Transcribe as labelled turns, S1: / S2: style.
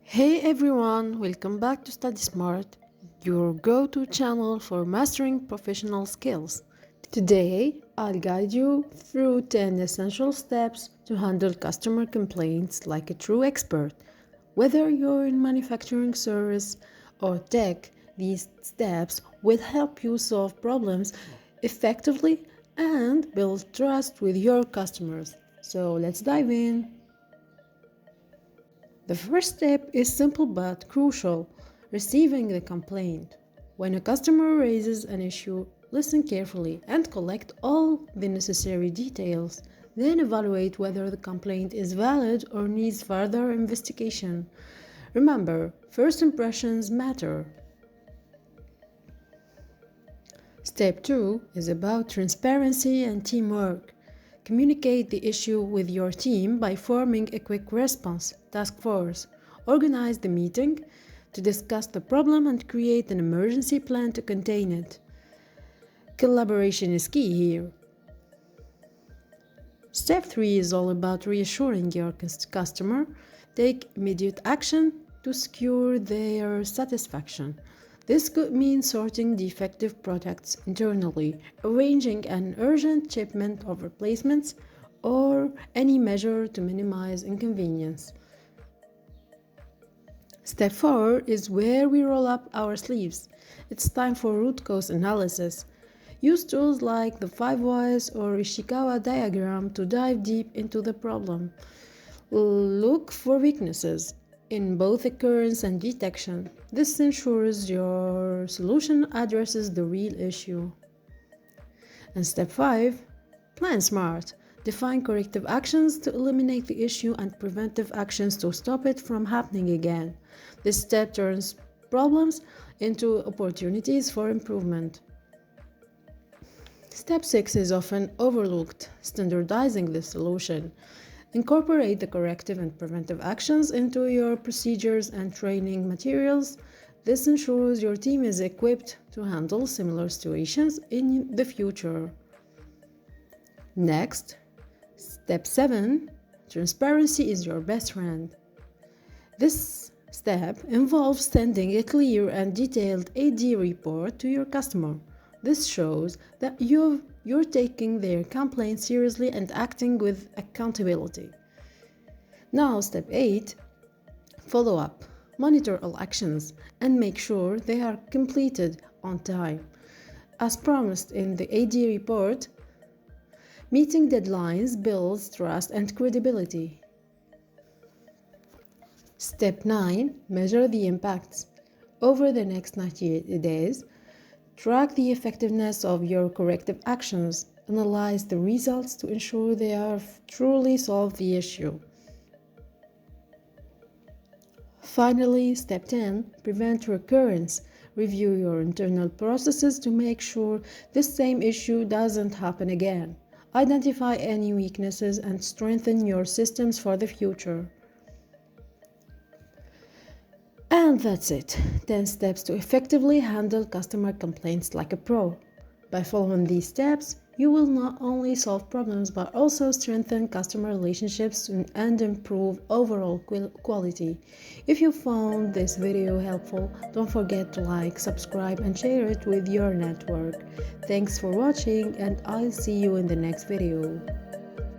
S1: Hey everyone, welcome back to Study Smart, your go-to channel for mastering professional skills. Today, I'll guide you through 10 essential steps to handle customer complaints like a true expert. Whether you're in manufacturing, service, or tech, these steps will help you solve problems effectively and build trust with your customers. So let's dive in. The first step is simple but crucial: receiving the complaint. When a customer raises an issue, listen carefully and collect all the necessary details. Then evaluate whether the complaint is valid or needs further investigation. Remember, first impressions matter. Step 2 is about transparency and teamwork. Communicate the issue with your team by forming a quick response task force. Organize the meeting to discuss the problem and create an emergency plan to contain it. Collaboration is key here. Step 3 is all about reassuring your customer. Take immediate action to secure their satisfaction. This could mean sorting defective products internally, arranging an urgent shipment of replacements, or any measure to minimize inconvenience. Step 4 is where we roll up our sleeves. It's time for root cause analysis. Use tools like the 5 whys or Ishikawa diagram to dive deep into the problem. Look for weaknesses in both occurrence and detection. This ensures your solution addresses the real issue. And step 5, plan smart. Define corrective actions to eliminate the issue and preventive actions to stop it from happening again. This step turns problems into opportunities for improvement. Step 6 is often overlooked: standardizing the solution. Incorporate the corrective and preventive actions into your procedures and training materials. This ensures your team is equipped to handle similar situations in the future. Next, step 7, transparency is your best friend. This step involves sending a clear and detailed AD report to your customer. This shows that you're taking their complaint seriously and acting with accountability. Now, step 8, follow up. Monitor all actions and make sure they are completed on time. As promised in the AD report, meeting deadlines builds trust and credibility. Step 9, measure the impacts. Over the next 90 days, track the effectiveness of your corrective actions. Analyze the results to ensure they have truly solved the issue. Finally, step 10, prevent recurrence. Review your internal processes to make sure this same issue doesn't happen again. Identify any weaknesses and strengthen your systems for the future. And that's it. 10 steps to effectively handle customer complaints like a pro. By following these steps, you will not only solve problems but also strengthen customer relationships and improve overall quality. If you found this video helpful, don't forget to like, subscribe, and share it with your network. Thanks for watching, and I'll see you in the next video.